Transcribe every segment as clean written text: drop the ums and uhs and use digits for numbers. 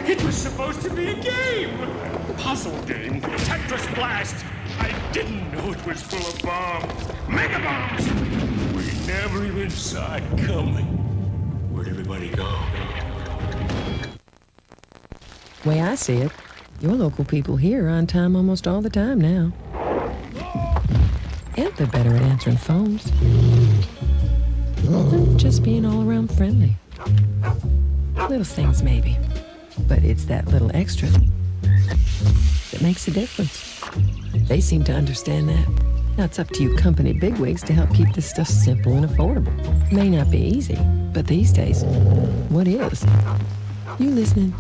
It was supposed to be a game! Puzzle game, Tetris Blast! I didn't know it was full of bombs! Mega bombs! We never even saw it coming. Where'd everybody go? Way I see it, your local people here are on time almost all the time now. And they're better at answering phones. And just being all around friendly. Little things maybe, but it's that little extra that makes a difference. They seem to understand that. Now it's up to you company bigwigs to help keep this stuff simple and affordable. May not be easy, but these days, what is? You listening?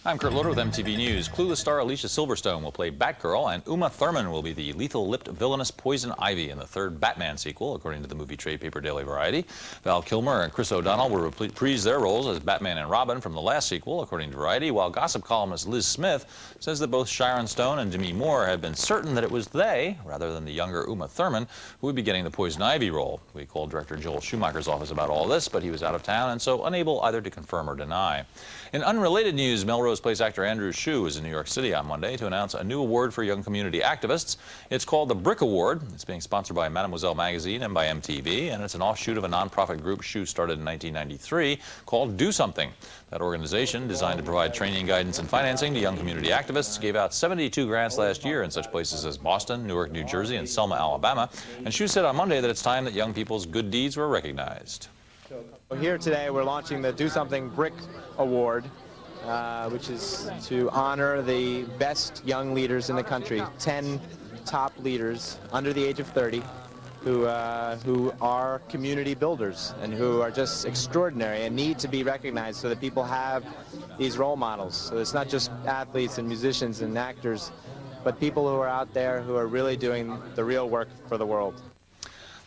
I'm Kurt Loder with MTV News. Clueless star Alicia Silverstone will play Batgirl, and Uma Thurman will be the lethal-lipped villainous Poison Ivy in the third Batman sequel, according to the movie trade paper Daily Variety. Val Kilmer and Chris O'Donnell will reprise their roles as Batman and Robin from the last sequel, according to Variety, while gossip columnist Liz Smith says that both Sharon Stone and Demi Moore have been certain that it was they, rather than the younger Uma Thurman, who would be getting the Poison Ivy role. We called director Joel Schumacher's office about all this, but he was out of town and so unable either to confirm or deny. In unrelated news, Melrose Place actor Andrew Shue is in New York City on Monday to announce a new award for young community activists. It's called the Brick Award. It's being sponsored by Mademoiselle magazine and by MTV, and it's an offshoot of a nonprofit group Shue started in 1993 called Do Something. That organization, designed to provide training, guidance, and financing to young community activists, gave out 72 grants last year in such places as Boston, Newark, New Jersey, and Selma, Alabama. And Shue said on Monday that it's time that young people's good deeds were recognized. Here today we're launching the Do Something Brick Award, which is to honor the best young leaders in the country, 10 top leaders under the age of 30 who are community builders and who are just extraordinary and need to be recognized so that people have these role models. So it's not just athletes and musicians and actors, but people who are out there who are really doing the real work for the world.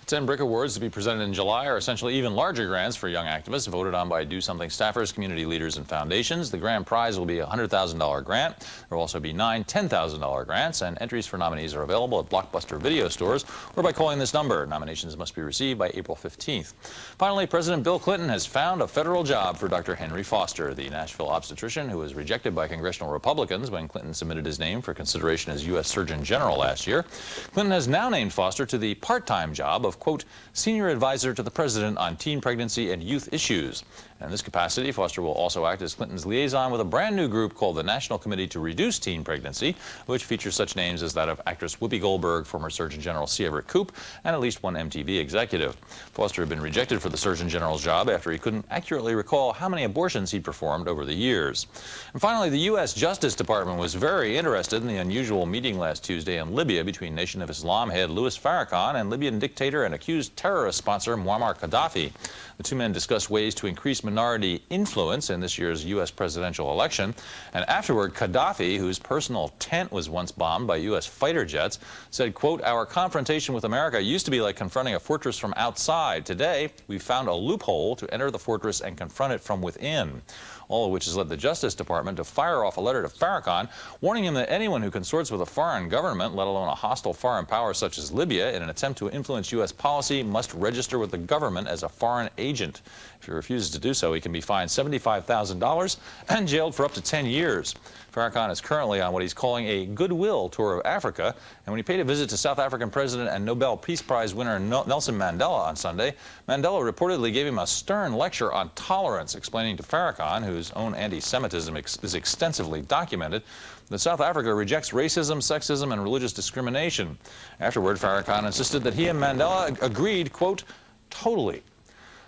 10 Brick Awards to be presented in July are essentially even larger grants for young activists voted on by Do Something staffers, community leaders, and foundations. The grand prize will be a $100,000 grant. There will also be 9 $10,000 grants, and entries for nominees are available at Blockbuster video stores or by calling this number. Nominations must be received by April 15th. Finally, President Bill Clinton has found a federal job for Dr. Henry Foster, the Nashville obstetrician who was rejected by congressional Republicans when Clinton submitted his name for consideration as U.S. Surgeon General last year. Clinton has now named Foster to the part-time job of, quote, senior advisor to the president on teen pregnancy and youth issues. And in this capacity, Foster will also act as Clinton's liaison with a brand new group called the National Committee to Reduce Teen Pregnancy, which features such names as that of actress Whoopi Goldberg, former Surgeon General C. Everett Koop, and at least one MTV executive. Foster had been rejected for the Surgeon General's job after he couldn't accurately recall how many abortions he'd performed over the years. And finally, the U.S. Justice Department was very interested in the unusual meeting last Tuesday in Libya between Nation of Islam head Louis Farrakhan and Libyan dictator and accused terrorist sponsor Muammar Gaddafi. The two men discussed ways to increase minority influence in this year's U.S. presidential election. And afterward, Gaddafi, whose personal tent was once bombed by U.S. fighter jets, said, quote, our confrontation with America used to be like confronting a fortress from outside. Today, we've found a loophole to enter the fortress and confront it from within. All of which has led the Justice Department to fire off a letter to Farrakhan, warning him that anyone who consorts with a foreign government, let alone a hostile foreign power such as Libya, in an attempt to influence U.S. policy, must register with the government as a foreign agent. If he refuses to do so, he can be fined $75,000 and jailed for up to 10 years. Farrakhan is currently on what he's calling a goodwill tour of Africa, and when he paid a visit to South African President and Nobel Peace Prize winner Nelson Mandela on Sunday, Mandela reportedly gave him a stern lecture on tolerance, explaining to Farrakhan, whose own anti-Semitism is extensively documented, that South Africa rejects racism, sexism, and religious discrimination. Afterward, Farrakhan insisted that he and Mandela agreed, quote, totally.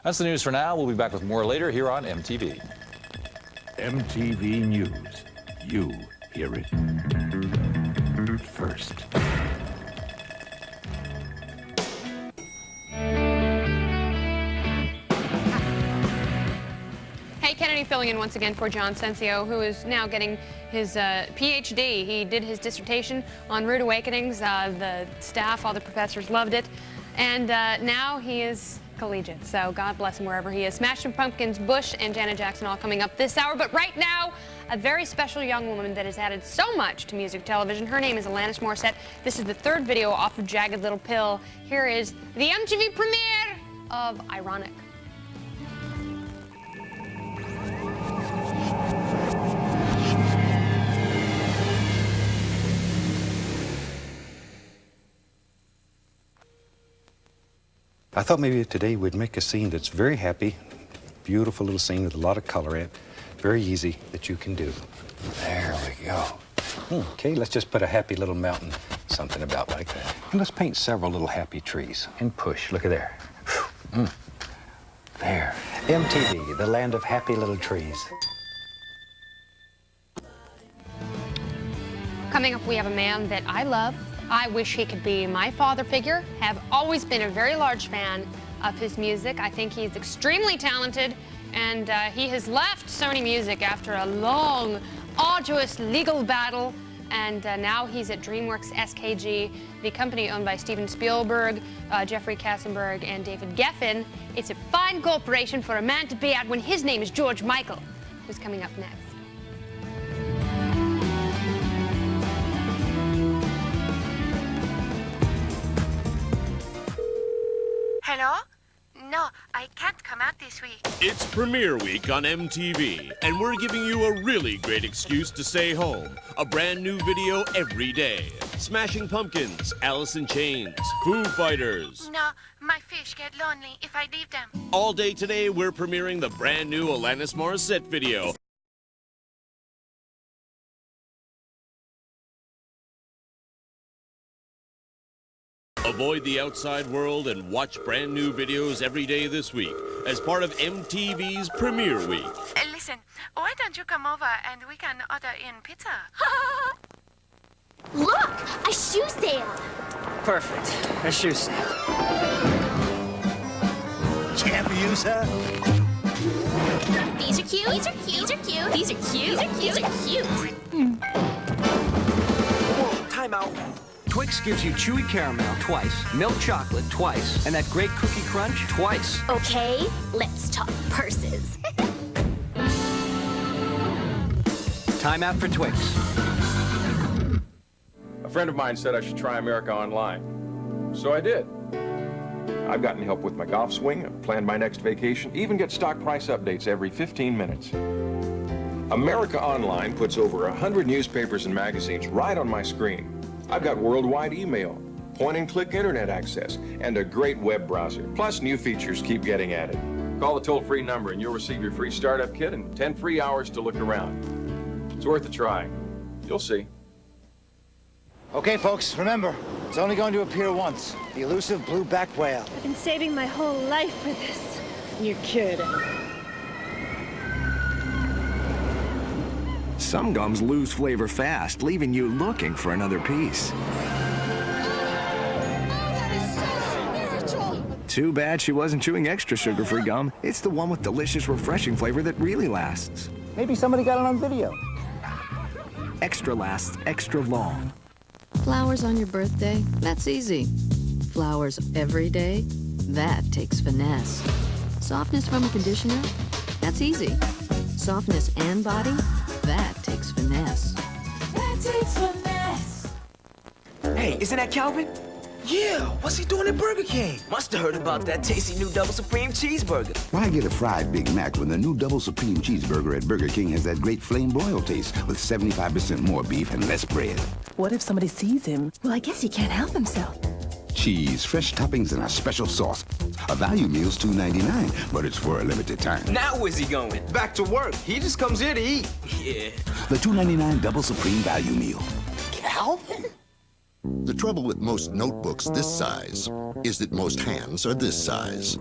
That's the news for now. We'll be back with more later here on MTV. MTV News. You hear it first. Jenny filling in once again for John Sensio, who is now getting his PhD. He did his dissertation on Rude Awakenings. The staff, all the professors loved it. And now he is collegiate, so God bless him wherever he is. Smashing Pumpkins, Bush, and Janet Jackson all coming up this hour. But right now, a very special young woman that has added so much to music television. Her name is Alanis Morissette. This is the third video off of Jagged Little Pill. Here is the MTV premiere of Ironic. I thought maybe today we'd make a scene that's very happy, beautiful little scene with a lot of color in it, very easy that you can do. There we go. Okay, let's just put a happy little mountain, something about like that. And let's paint several little happy trees and push. Look at there. There. MTV, the land of happy little trees. Coming up, we have a man that I love. I wish he could be my father figure. Have always been a very large fan of his music. I think he's extremely talented, and he has left Sony Music after a long, arduous legal battle, and now he's at DreamWorks SKG, the company owned by Steven Spielberg, Jeffrey Katzenberg, and David Geffen. It's a fine corporation for a man to be at when his name is George Michael, who's coming up next. Hello? No, I can't come out this week. It's premiere week on MTV, and we're giving you a really great excuse to stay home. A brand new video every day. Smashing Pumpkins, Alice in Chains, Foo Fighters. No, my fish get lonely if I leave them. All day today, we're premiering the brand new Alanis Morissette video. Avoid the outside world and watch brand new videos every day this week as part of MTV's Premiere Week. Listen, why don't you come over and we can order in pizza? Look, a shoe sale. Perfect, a shoe sale. Jam for you, sir? These are cute. These are cute. These are cute. These are cute. These are cute. Whoa, time out. Twix gives you chewy caramel twice, milk chocolate twice, and that great cookie crunch twice. Okay, let's talk purses. Time out for Twix. A friend of mine said I should try America Online. So I did. I've gotten help with my golf swing, I've planned my next vacation, even get stock price updates every 15 minutes. America Online puts over 100 newspapers and magazines right on my screen. I've got worldwide email, point-and-click internet access, and a great web browser. Plus, new features keep getting added. Call the toll-free number and you'll receive your free startup kit and 10 free hours to look around. It's worth a try. You'll see. Okay, folks, remember, it's only going to appear once. The elusive blue-back whale. I've been saving my whole life for this. You're kidding. Some gums lose flavor fast, leaving you looking for another piece. Too bad she wasn't chewing extra sugar-free gum. It's the one with delicious, refreshing flavor that really lasts. Maybe somebody got it on video. Extra lasts extra long. Flowers on your birthday? That's easy. Flowers every day? That takes finesse. Softness from a conditioner? That's easy. Softness and body? That takes finesse. That takes finesse. Hey, isn't that Calvin? Yeah, what's he doing at Burger King? Must have heard about that tasty new Double Supreme Cheeseburger. Why get a fried Big Mac when the new Double Supreme Cheeseburger at Burger King has that great flame broil taste with 75% more beef and less bread? What if somebody sees him? Well, I guess he can't help himself. Cheese, fresh toppings, and a special sauce. A value meal's $2.99, but it's for a limited time. Now where's he going? Back to work. He just comes here to eat. Yeah. The $2.99 Double Supreme Value Meal. Calvin? The trouble with most notebooks this size is that most hands are this size.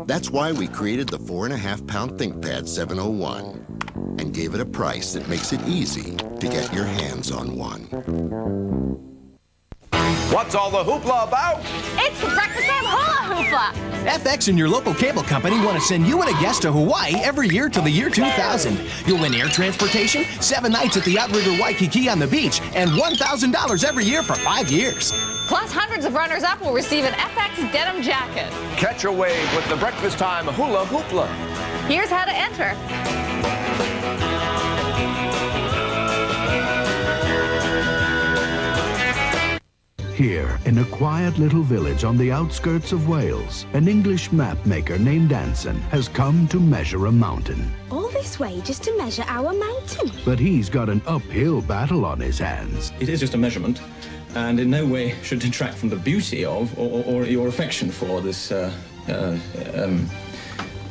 That's why we created the 4.5-pound ThinkPad 701 and gave it a price that makes it easy to get your hands on one. What's all the hoopla about? It's the breakfast time hula Hoopla. FX and your local cable company want to send you and a guest to Hawaii every year till the year 2000. You'll win air transportation, 7 nights at the Outrigger Waikiki on the beach, and $1,000 every year for 5 years. Plus, hundreds of runners-up will receive an FX denim jacket. Catch a wave with the breakfast time Hula Hoopla. Here's how to enter. Here, in a quiet little village on the outskirts of Wales, an English map maker named Anson has come to measure a mountain. All this way just to measure our mountain. But he's got an uphill battle on his hands. It is just a measurement, and in no way should detract from the beauty of or your affection for this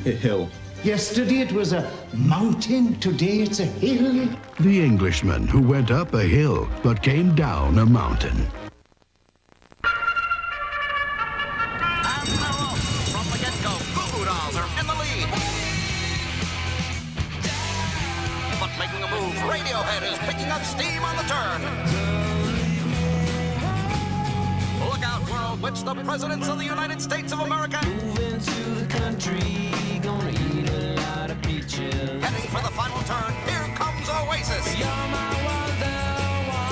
hill. Yesterday it was a mountain, today it's a hill. The Englishman who went up a hill but came down a mountain. Radiohead is picking up steam on the turn. Look out, world, which the presidents of the United States of America. Moving to the country, gonna eat a lot of peaches. Heading for the final turn, here comes Oasis. You're my wonderwall.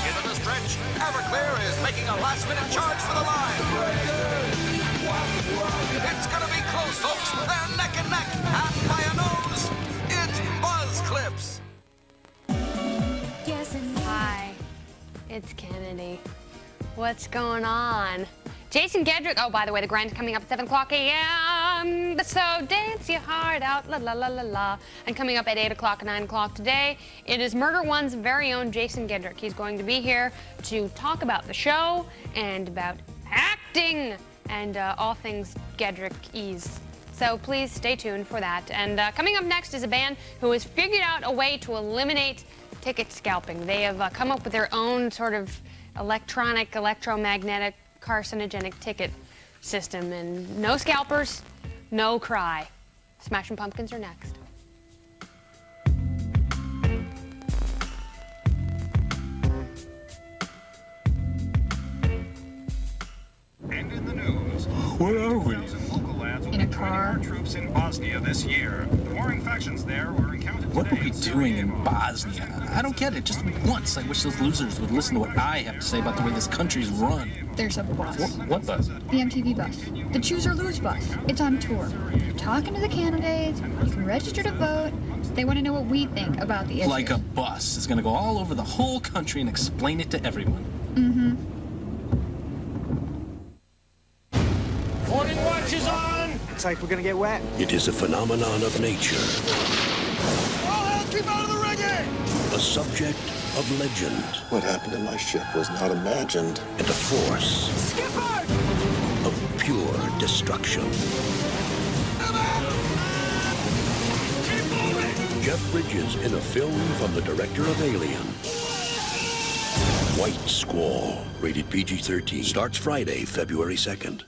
Into the stretch, Everclear is making a last-minute charge for the line. It's gonna be close, folks. They're neck and neck, and by a nose, it's Buzz Clips. Hi, it's Kennedy. What's going on? Jason Gedrick. Oh, by the way, the grind's coming up at 7 o'clock a.m. So dance your heart out, la la la la la. And coming up at 8 o'clock and 9 o'clock today, it is Murder One's very own Jason Gedrick. He's going to be here to talk about the show and about acting and all things Gedrick-ease. So please stay tuned for that. And coming up next is a band who has figured out a way to eliminate ticket scalping. They have come up with their own sort of electromagnetic, carcinogenic ticket system. And no scalpers, no cry. Smashing Pumpkins are next. And in the news, where are we? In a car. Troops in Bosnia this year. The warring factions there were encountered. What are we doing in Bosnia? I don't get it. Just once, I wish those losers would listen to what I have to say about the way this country's run. There's a bus. What bus? The MTV bus. The Choose or Lose bus. It's on tour. You're talking to the candidates. You can register to vote. They want to know what we think about the issue. Like a bus. It's going to go all over the whole country and explain it to everyone. Mm-hmm. Warning watch is on! Looks like we're gonna get wet. It is a phenomenon of nature, All hell, keep out of the rigging! a subject of legend. What happened to my ship was not imagined. And a force of pure destruction. Jeff Bridges in a film from the director of Alien. White Squall, rated PG-13, starts Friday, February 2nd.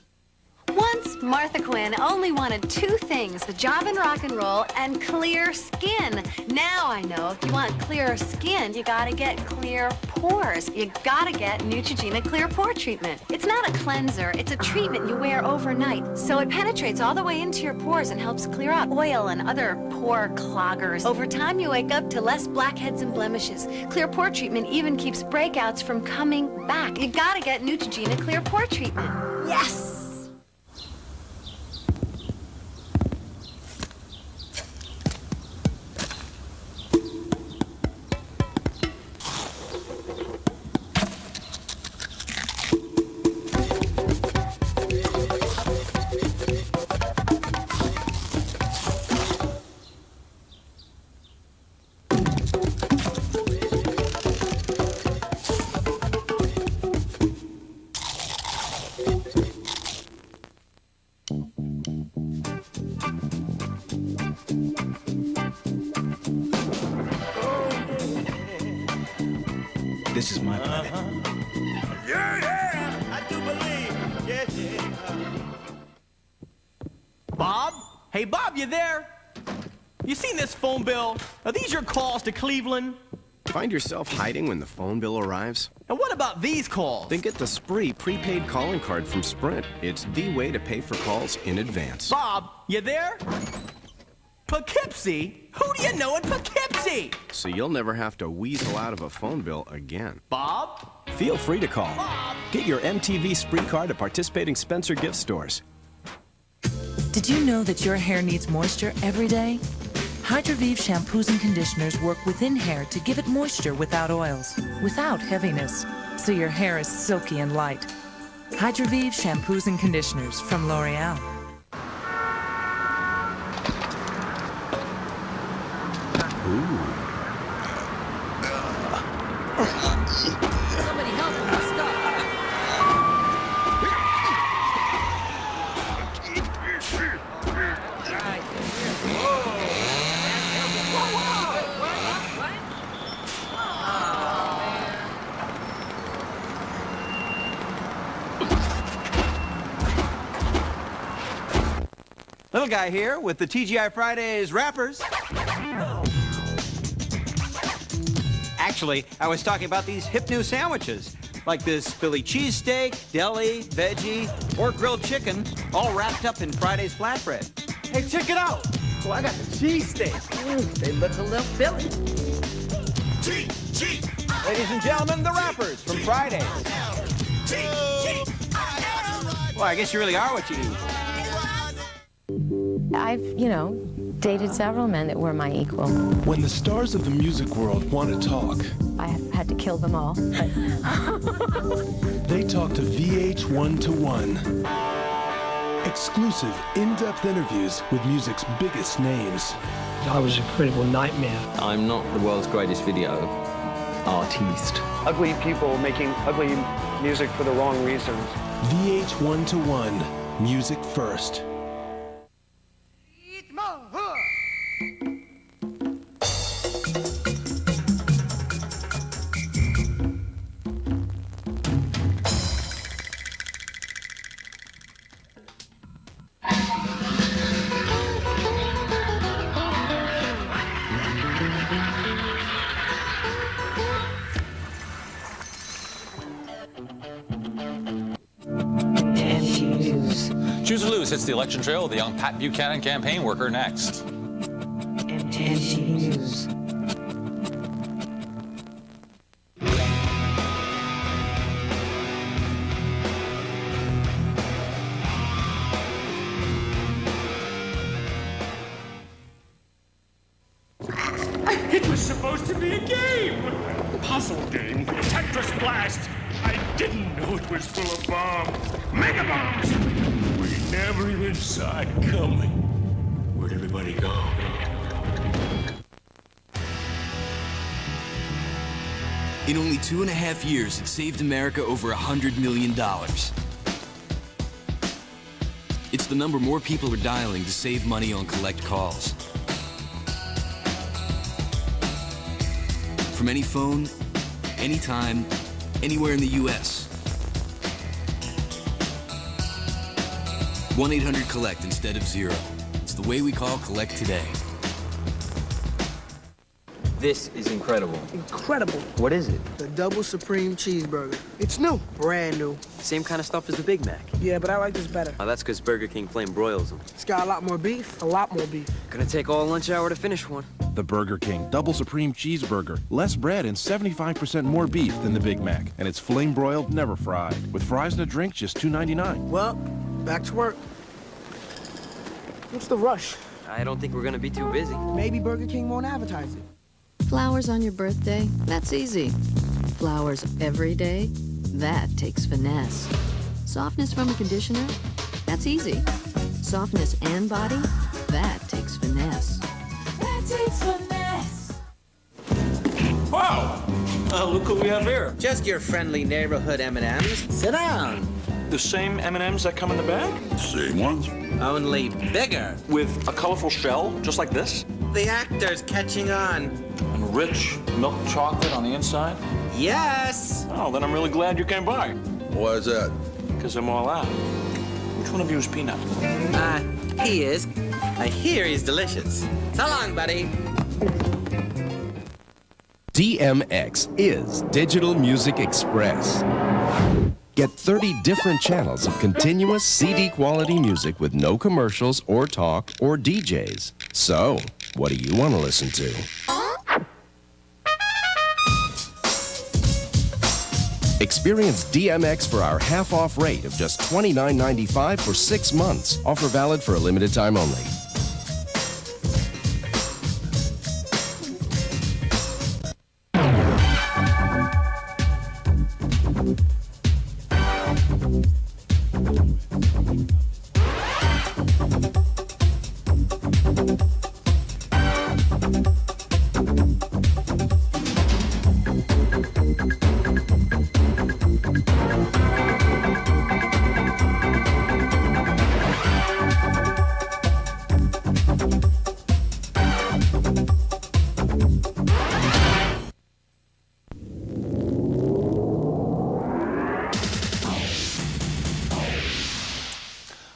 Once, Martha Quinn only wanted 2 things, a job in rock and roll and clear skin. Now I know if you want clearer skin, you gotta get clear pores. You gotta get Neutrogena Clear Pore Treatment. It's not a cleanser, it's a treatment you wear overnight. So it penetrates all the way into your pores and helps clear out oil and other pore cloggers. Over time, you wake up to less blackheads and blemishes. Clear Pore Treatment even keeps breakouts from coming back. You gotta get Neutrogena Clear Pore Treatment. Yes! This is my planet. Yeah, I do believe. Yeah. Bob? Hey, Bob, you there? You seen this phone bill? Are these your calls to Cleveland? Find yourself hiding when the phone bill arrives? And what about these calls? Then get the Spree prepaid calling card from Sprint. It's the way to pay for calls in advance. Bob, you there? Poughkeepsie? Who do you know in Poughkeepsie? So you'll never have to weasel out of a phone bill again. Bob? Feel free to call. Bob? Get your MTV Spree card at participating Spencer gift stores. Did you know that your hair needs moisture every day? Hydrovive shampoos and conditioners work within hair to give it moisture without oils, without heaviness, so your hair is silky and light. Hydrovive shampoos and conditioners from L'Oreal. Somebody help him, he's stuck. Little guy here with the TGI Fridays wrappers. Actually, I was talking about these hip new sandwiches, like this Philly cheesesteak, deli, veggie, or grilled chicken, all wrapped up in Friday's flatbread. Hey, check it out. Oh, I got the cheesesteak. They look a little Philly. Ladies and gentlemen, the wrappers from Fridays. Well, I guess you really are what you eat. I've, dated several men that were my equal. When the stars of the music world want to talk, I had to kill them all. they talk to VH 1-to-1. Exclusive, in-depth interviews with music's biggest names. I was an incredible nightmare. I'm not the world's greatest video artiste. Ugly people making ugly music for the wrong reasons. VH 1-to-1, music first. Choose or lose hits the election trail with the young Pat Buchanan campaign worker next. MTV News. It was supposed to be a game. Puzzle game. Tetris Blast. I didn't know it was full of bombs. Mega bombs. We never even saw it coming. Where'd everybody go? In only 2.5 years, it saved America over $100 million. It's the number more people are dialing to save money on collect calls. From any phone, anytime, anywhere in the U.S. 1-800-COLLECT instead of 0. It's the way we call collect today. This is incredible. Incredible. What is it? The double supreme cheeseburger. It's new. Brand new. Same kind of stuff as the Big Mac. Yeah, but I like this better. Oh, that's because Burger King flame broils them. It's got a lot more beef. A lot more beef. Gonna take all lunch hour to finish one. The Burger King Double Supreme Cheeseburger. Less bread and 75% more beef than the Big Mac. And it's flame broiled, never fried. With fries and a drink, just $2.99. Well, back to work. What's the rush? I don't think we're gonna be too busy. Maybe Burger King won't advertise it. Flowers on your birthday? That's easy. Flowers every day? That takes finesse. Softness from a conditioner? That's easy. Softness and body? That takes finesse. That takes finesse. Wow! Look who we have here. Just your friendly neighborhood M&Ms. Sit down. The same M&Ms that come in the bag? Same ones. Only bigger. With a colorful shell, just like this? The actor's catching on. And rich milk chocolate on the inside? Yes! Oh, then I'm really glad you came by. Why is that? Because I'm all out. Which one of you is Peanut? He is. I hear he's delicious. So long, buddy. DMX is Digital Music Express. Get 30 different channels of continuous CD quality music with no commercials or talk or DJs. So, what do you want to listen to? Experience DMX for our half-off rate of just $29.95 for 6 months. Offer valid for a limited time only.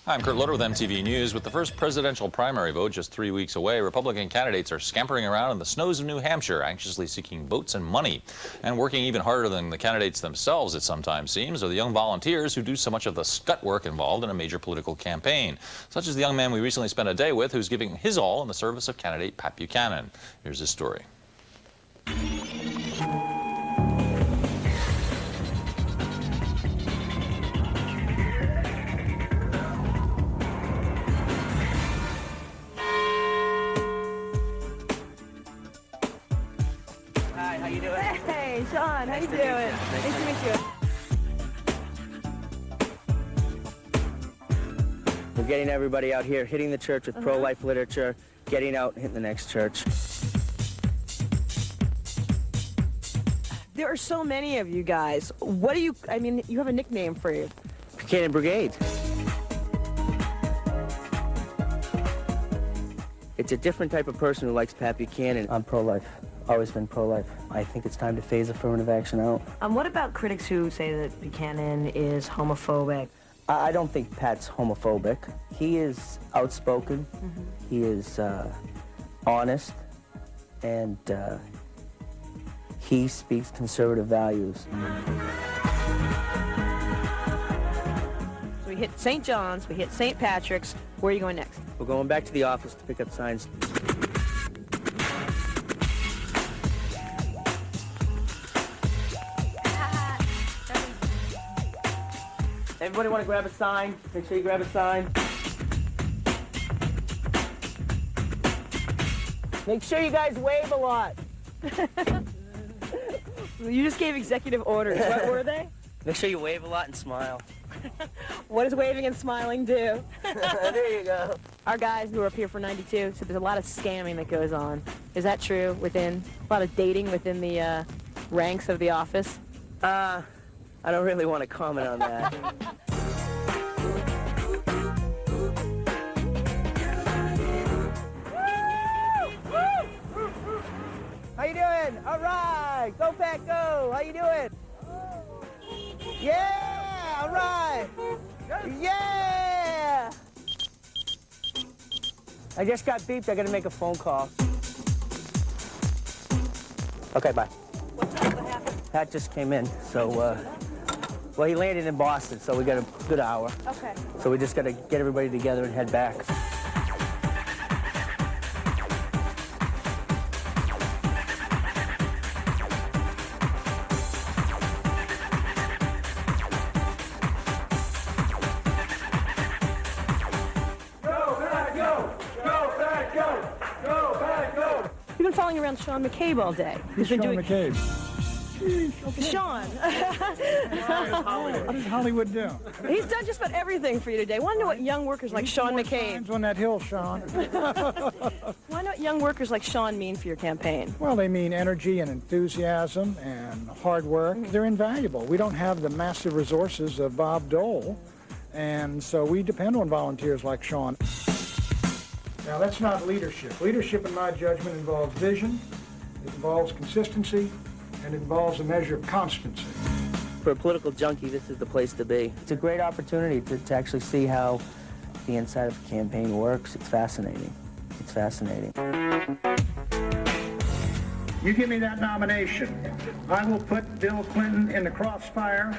I'm Kurt Loder with MTV News. With the first presidential primary vote just 3 weeks away, Republican candidates are scampering around in the snows of New Hampshire, anxiously seeking votes and money. And working even harder than the candidates themselves, it sometimes seems, are the young volunteers who do so much of the scut work involved in a major political campaign, such as the young man we recently spent a day with who's giving his all in the service of candidate Pat Buchanan. Here's his story. Hey, Sean, how you doing? Nice to meet you. We're getting everybody out here, hitting the church with pro-life literature, getting out and hitting the next church. There are so many of you guys. What do you, I mean, you have a nickname for you. Buchanan Brigade. It's a different type of person who likes Pat Buchanan. I'm pro-life. Always been pro-life. I think it's time to phase affirmative action out. What about critics who say that Buchanan is homophobic? I don't think Pat's homophobic. He is outspoken. He is honest, and he speaks conservative values. So we hit St. John's, we hit St. Patrick's. Where are you going next? We're going back to the office to pick up signs. Everybody want to grab a sign? Make sure you grab a sign. Make sure you guys wave a lot. You just gave executive orders. What were they? Make sure you wave a lot and smile. What does waving and smiling do? There you go. Our guys who are up here for 92, so there's a lot of scamming that goes on. Is that true? A lot of dating within the ranks of the office? I don't really want to comment on that. How you doing? All right. Go, Pat, go. How you doing? Yeah. All right. Yeah. I just got beeped. I got to make a phone call. Okay, bye. What's up? What happened? Pat just came in, so, well, he landed in Boston, so we got a good hour. Okay. So we just got to get everybody together and head back. You've been following around Sean McCabe all day. Who's Sean McCabe? Sean. What does Hollywood do? He's done just about everything for you today. Want to know what young workers like Sean McCabe... on that hill, Sean. Want to know what young workers like Sean mean for your campaign? Well, they mean energy and enthusiasm and hard work. They're invaluable. We don't have the massive resources of Bob Dole, and so we depend on volunteers like Sean. Now, that's not leadership. Leadership, in my judgment, involves vision, it involves consistency, and it involves a measure of constancy. For a political junkie, this is the place to be. It's a great opportunity to actually see how the inside of a campaign works. It's fascinating. It's fascinating. you give me that nomination, I will put Bill Clinton in the crossfire,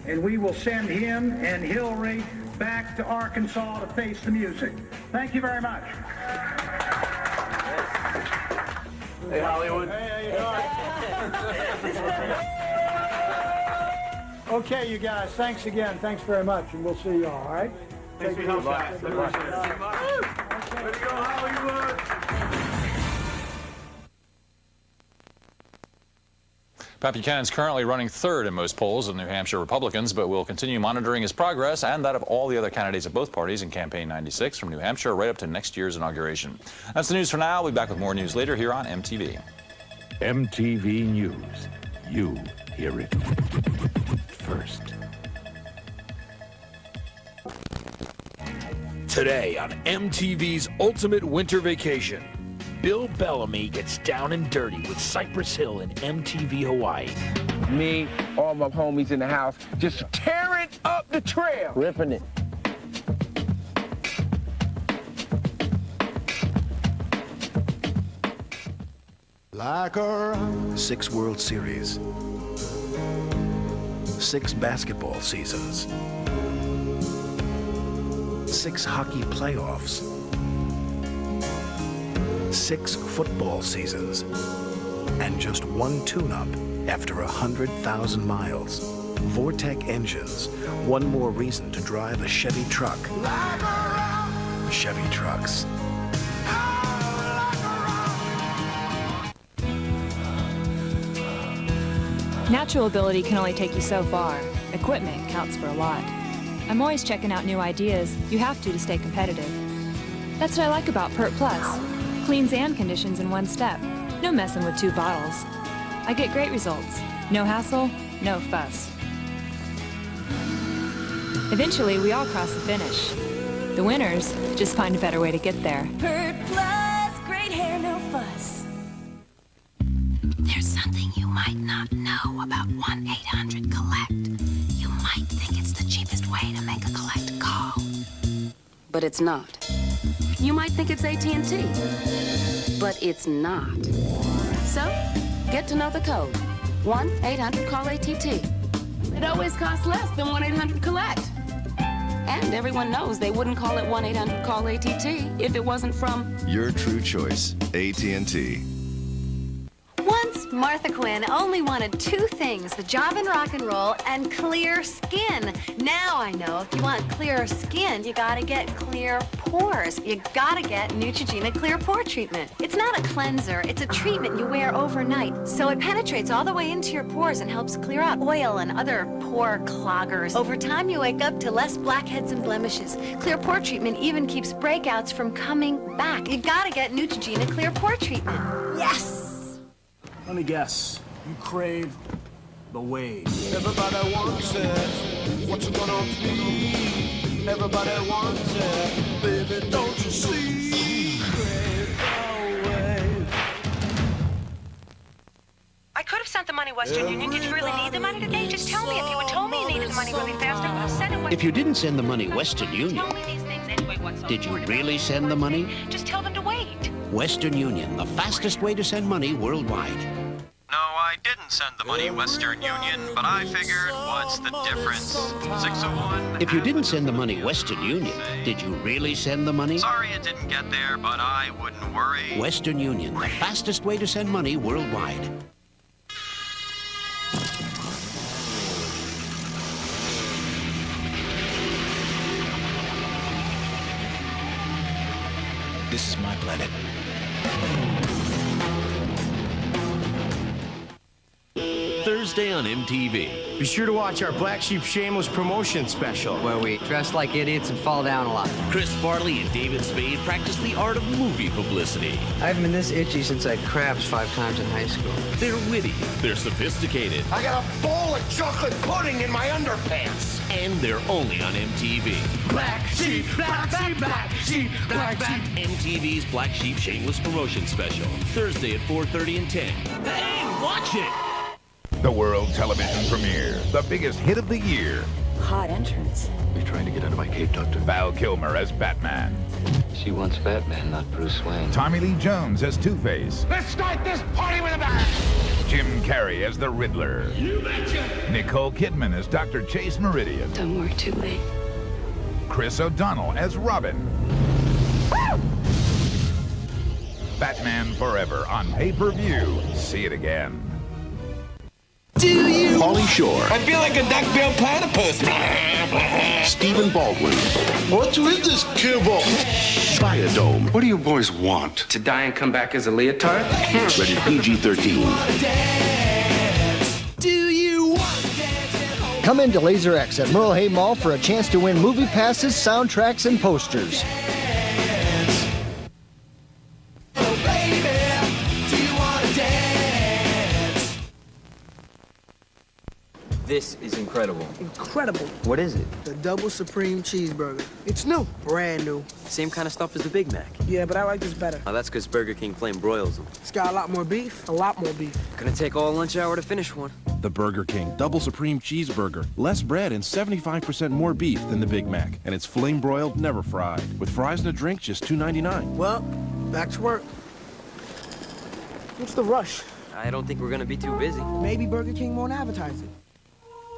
and we will send him and Hillary back to Arkansas to face the music. Thank you very much. Hey, Hollywood. Hey, how you doing? Okay, you guys, thanks again. Thanks very much, and we'll see you all right? Thanks for your help, guys. Way to go, Hollywood. Pat Buchanan's currently running third in most polls of New Hampshire Republicans, but will continue monitoring his progress and that of all the other candidates of both parties in Campaign 96 from New Hampshire right up to next year's inauguration. That's the news for now. We'll be back with more news later here on MTV. MTV News. You hear it first. Today on MTV's Ultimate Winter Vacation, Bill Bellamy gets down and dirty with Cypress Hill in MTV Hawaii. Me, all my homies in the house, just tearing up the trail. Ripping it. Like a 6 World Series, 6 basketball seasons, 6 hockey playoffs, 6 football seasons, and just 1 tune-up after 100,000 miles. Vortec engines, one more reason to drive a Chevy truck. Chevy trucks. Natural ability can only take you so far. Equipment counts for a lot. I'm always checking out new ideas. You have to stay competitive. That's what I like about Pert Plus. Cleans and conditions in one step. No messing with 2 bottles. I get great results. No hassle, no fuss. Eventually, we all cross the finish. The winners just find a better way to get there. Pert Plus, great hair, no fuss. There's something you might not know about 1-800-COLLECT. You might think it's the cheapest way to make a collect call. But it's not. You might think it's AT&T, but it's not. So, get to know the code. 1-800-CALL-ATT. It always costs less than 1-800-COLLECT. And everyone knows they wouldn't call it 1-800-CALL-ATT if it wasn't from... Your true choice, AT&T. Once, Martha Quinn only wanted 2 things, the job in rock and roll and clear skin. Now I know if you want clearer skin, you gotta get clear pores. You gotta get Neutrogena Clear Pore Treatment. It's not a cleanser, it's a treatment you wear overnight. So it penetrates all the way into your pores and helps clear out oil and other pore cloggers. Over time, you wake up to less blackheads and blemishes. Clear Pore Treatment even keeps breakouts from coming back. You gotta get Neutrogena Clear Pore Treatment. Yes! Let me guess. You crave the wave. Everybody wants it. What you gonna be? Everybody wants it. Baby, don't you see? Crave the wave. I could have sent the money Western Union. Did you really need the money today? Just tell me. If you had told me you needed the money really fast, I would have sent it. If you didn't send the money Western Union, did you really send the money? Just tell them to wait. Western Union, the fastest way to send money worldwide. No, I didn't send the money Western Union, but I figured, what's the difference? 601. If you didn't send the money Western Union, did you really send the money? Sorry it didn't get there, but I wouldn't worry. Western Union, the fastest way to send money worldwide. This is my planet. Thursday on MTV. Be sure to watch our Black Sheep Shameless promotion special, where we dress like idiots and fall down a lot. Chris Farley and David Spade practice the art of movie publicity. I haven't been this itchy since I had crabs 5 times in high school. They're witty, they're sophisticated. I got a bowl of chocolate pudding in my underpants. And they're only on MTV. Black Sheep, Black Sheep, Black Sheep, Black Sheep. MTV's Black Sheep Shameless promotion special. Thursday at 4:30 and 10. Hey, watch it! The world television premiere, the biggest hit of the year. Hot entrance. You're trying to get under my cape, Doctor. Val Kilmer as Batman. She wants Batman, not Bruce Wayne. Tommy Lee Jones as Two-Face. Let's start this party with a bang! Jim Carrey as the Riddler. You betcha! Nicole Kidman as Dr. Chase Meridian. Don't work too late. Chris O'Donnell as Robin. Woo! Batman Forever on pay-per-view. See it again. Do you? Pauly Shore. I feel like a duck-billed platypus. Stephen Baldwin. What is this kibble? Biodome. What do you boys want? To die and come back as a leotard? Rated PG-13. Do you? Come into Laser X at Merle Hay Mall for a chance to win movie passes, soundtracks, and posters. This is incredible. Incredible. What is it? The double supreme cheeseburger. It's new. Brand new. Same kind of stuff as the Big Mac. Yeah, but I like this better. Oh, that's because Burger King flame broils them. It's got a lot more beef. A lot more beef. Gonna take all lunch hour to finish one. The Burger King Double Supreme Cheeseburger. Less bread and 75% more beef than the Big Mac. And it's flame broiled, never fried. With fries and a drink, just $2.99. Well, back to work. What's the rush? I don't think we're gonna be too busy. Maybe Burger King won't advertise it.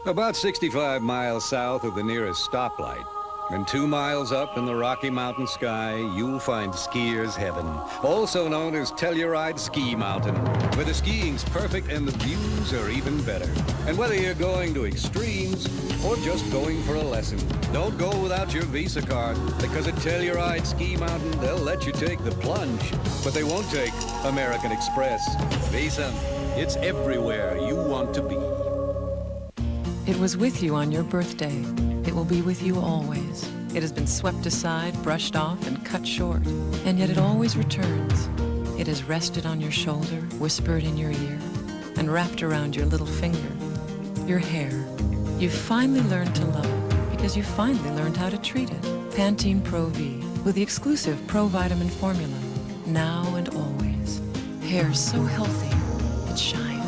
About 65 miles south of the nearest stoplight, and 2 miles up in the Rocky Mountain sky, you'll find skier's heaven, also known as Telluride Ski Mountain, where the skiing's perfect and the views are even better. And whether you're going to extremes or just going for a lesson, don't go without your Visa card, because at Telluride Ski Mountain, they'll let you take the plunge, but they won't take American Express. Visa, it's everywhere you want to be. It was with you on your birthday. It will be with you always. It has been swept aside, brushed off, and cut short. And yet it always returns. It has rested on your shoulder, whispered in your ear, and wrapped around your little finger. Your hair. You've finally learned to love it because you finally learned how to treat it. Pantene Pro V with the exclusive Pro Vitamin formula. Now and always. Hair so healthy, it shines.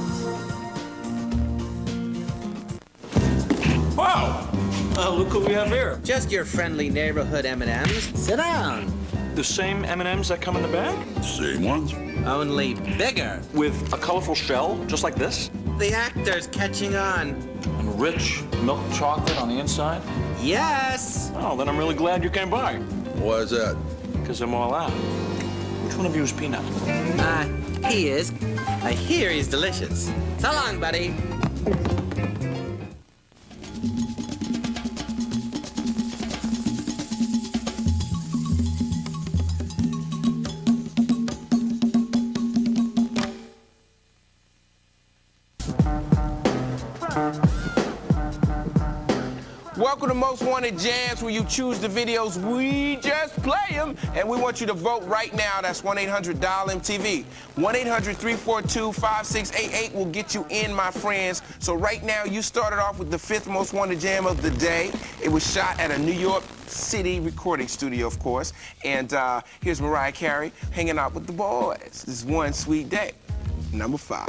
Wow! Look who we have here. Just your friendly neighborhood M&Ms. Sit down. The same M&Ms that come in the bag? Same ones. Only bigger. With a colorful shell, just like this? The actor's catching on. And rich milk chocolate on the inside? Yes! Oh, then I'm really glad you came by. Why is that? Because I'm all out. Which one of you is Peanut? He is. I hear he's delicious. So long, buddy. Welcome to Most Wanted Jams, where you choose the videos, we just play them, and we want you to vote right now. That's 1-800-DIAL-MTV. 1-800-342-5688 will get you in, my friends. So right now, you started off with the 5th Most Wanted Jam of the day. It was shot at a New York City recording studio, of course. And here's Mariah Carey hanging out with the boys. This is One Sweet Day, number 5.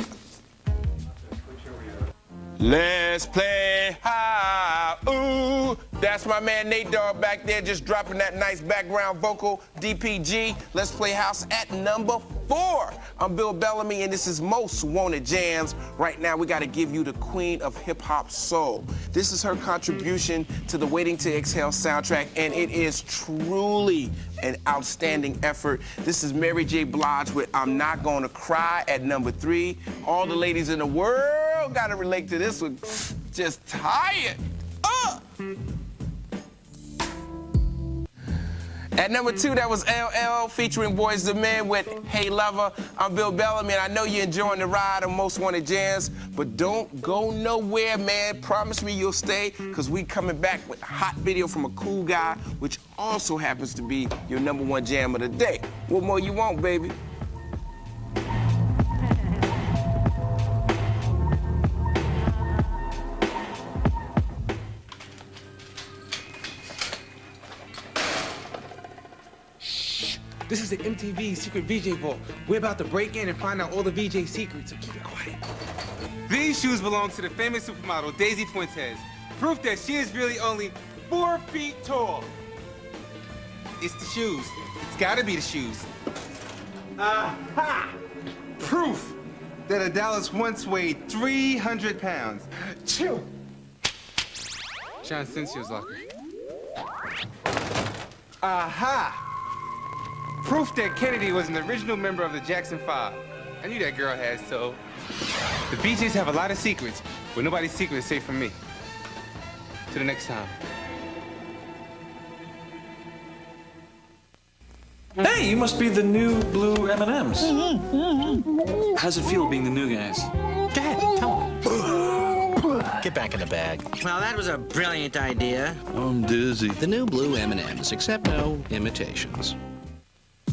Let's play high, ooh. That's my man Nate Dogg back there just dropping that nice background vocal, DPG. Let's play house at number 4. I'm Bill Bellamy, and this is Most Wanted Jams. Right now, we got to give you the queen of hip-hop soul. This is her contribution to the Waiting to Exhale soundtrack, and it is truly an outstanding effort. This is Mary J. Blige with I'm Not Gonna Cry at number 3. All the ladies in the world got to relate to this one. Just tired. At number 2, that was LL featuring Boyz II Men with Hey Lover. I'm Bill Bellamy, and I know you're enjoying the ride on Most Wanted Jams, but don't go nowhere, man. Promise me you'll stay, because we coming back with a hot video from a cool guy, which also happens to be your number 1 jam of the day. What more you want, baby? This is the MTV Secret VJ Vault. We're about to break in and find out all the VJ secrets, so keep it quiet. These shoes belong to the famous supermodel, Daisy Fuentes. proof that she is really only 4 feet tall. It's the shoes. It's gotta be the shoes. Aha! Proof that a Dallas once weighed 300 pounds. Chill. John Cincy's locker. Aha! Proof that Kennedy was an original member of the Jackson 5. I knew that girl had soul. The BJs have a lot of secrets, but nobody's secret is safe from me. Till the next time. Hey, you must be the new blue M&Ms. How's it feel being the new guys? Go ahead, tell him. Get back in the bag. Well, that was a brilliant idea. I'm dizzy. The new blue M&Ms, except no imitations.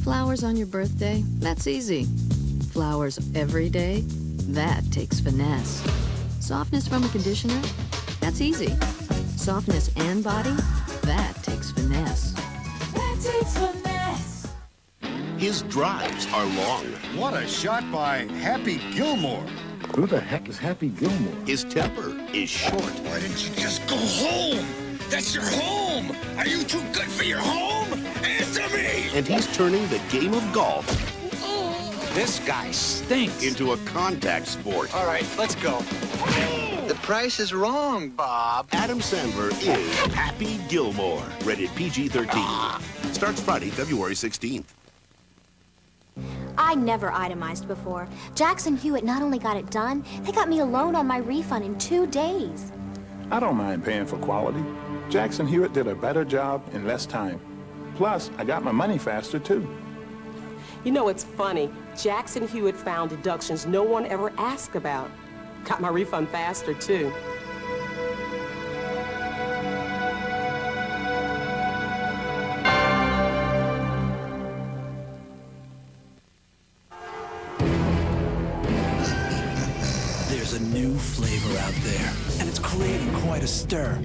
Flowers on your birthday? That's easy. Flowers every day? That takes finesse. Softness from a conditioner? That's easy. Softness and body? That takes finesse. That takes finesse. His drives are long. What a shot by Happy Gilmore. Who the heck is Happy Gilmore? His temper is short. Why didn't you just go home? That's your home! Are you too good for your home? Answer me! And he's turning the game of golf This guy stinks. into a contact sport. All right, let's go. The price is wrong, Bob. Adam Sandler is Happy Gilmore. Rated PG-13. Starts Friday, February 16th. I never itemized before. Jackson Hewitt not only got it done, they got me a loan on my refund in 2 days. I don't mind paying for quality. Jackson Hewitt did a better job in less time. Plus, I got my money faster, too. You know, it's funny. Jackson Hewitt found deductions no one ever asked about. Got my refund faster, too. There's a new flavor out there, and it's creating quite a stir.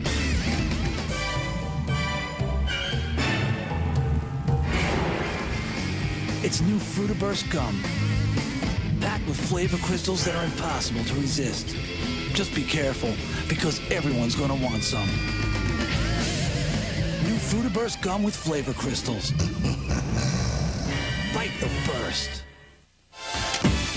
It's new Fruitaburst gum, packed with flavor crystals that are impossible to resist. Just be careful, because everyone's gonna want some. New Fruitaburst gum with flavor crystals. Bite the burst.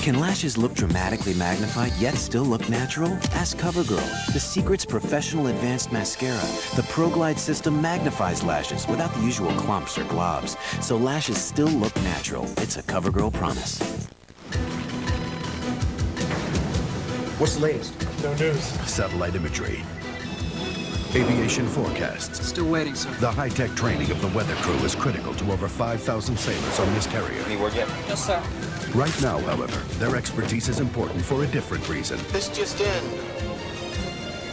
Can lashes look dramatically magnified yet still look natural? Ask CoverGirl, The Secret's professional advanced mascara. The ProGlide system magnifies lashes without the usual clumps or globs, so lashes still look natural. It's a CoverGirl promise. What's the latest? No news. Satellite imagery. Aviation forecasts. Still waiting, sir. The high-tech training of the weather crew is critical to over 5,000 sailors on this carrier. Any word yet? Yes, sir. Right now, however, their expertise is important for a different reason. This just in.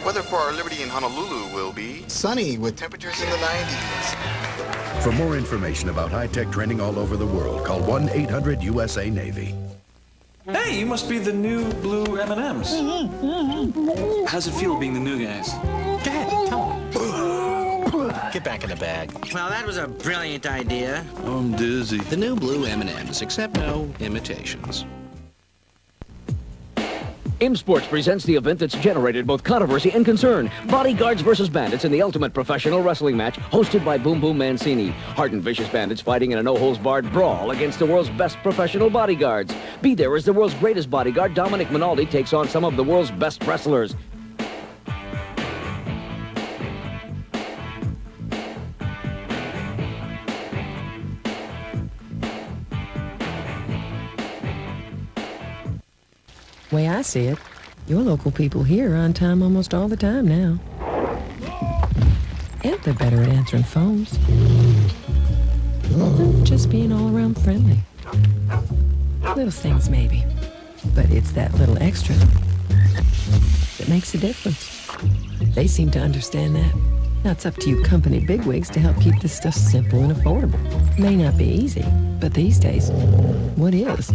Weather for our Liberty in Honolulu will be sunny with temperatures in the 90s. For more information about high-tech training all over the world, call 1-800-USA-NAVY. Hey, you must be the new blue M&Ms. How's it feel being the new guys? Go ahead, tell him. Get back in the bag. Well, that was a brilliant idea. I'm dizzy. The new blue M&Ms, except no imitations. M Sports presents the event that's generated both controversy and concern. Bodyguards versus Bandits in the ultimate professional wrestling match, hosted by Boom Boom Mancini. Hardened vicious bandits fighting in a no-holds-barred brawl against the world's best professional bodyguards. Be there as the world's greatest bodyguard, Dominic Minaldi, takes on some of the world's best wrestlers. Way I see it, your local people here are on time almost all the time now. And they're better at answering phones. And just being all around friendly. Little things maybe, but it's that little extra that makes a difference. They seem to understand that. Now it's up to you company bigwigs to help keep this stuff simple and affordable. May not be easy, but these days, what is?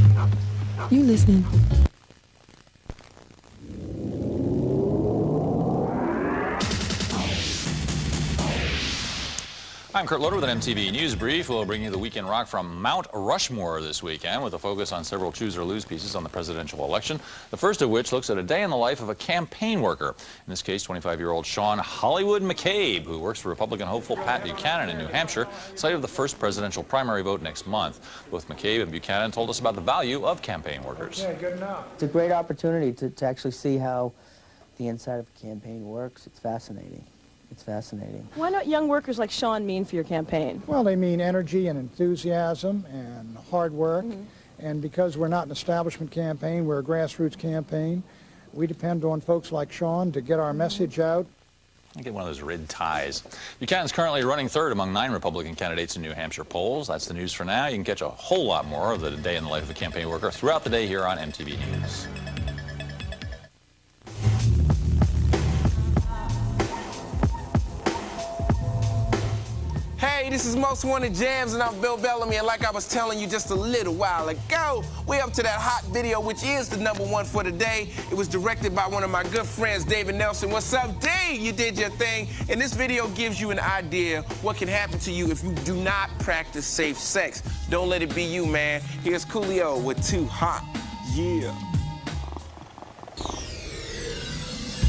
You listening? I'm Kurt Loder with an MTV News Brief. We'll bring you the weekend rock from Mount Rushmore this weekend with a focus on several choose or lose pieces on the presidential election. The first of which looks at a day in the life of a campaign worker. In this case, 25-year-old Sean Hollywood McCabe, who works for Republican hopeful Pat Buchanan in New Hampshire, site of the first presidential primary vote next month. Both McCabe and Buchanan told us about the value of campaign workers. Yeah, good enough. It's a great opportunity to actually see how the inside of a campaign works. It's fascinating. It's fascinating. Why don't young workers like Sean mean for your campaign? Well, they mean energy and enthusiasm and hard work. And because we're not an establishment campaign, we're a grassroots campaign, we depend on folks like Sean to get our message out. I get one of those red ties. Buchanan's currently running third among 9 Republican candidates in New Hampshire polls. That's the news for now. You can catch a whole lot more of the day in the life of a campaign worker throughout the day here on MTV News. Hey, this is Most Wanted Jams, and I'm Bill Bellamy, and like I was telling you just a little while ago, we're up to that hot video, which is the #1 for the day. It was directed by one of my good friends, David Nelson. What's up, D? You did your thing. And this video gives you an idea what can happen to you if you do not practice safe sex. Don't let it be you, man. Here's Coolio with Too Hot. Yeah.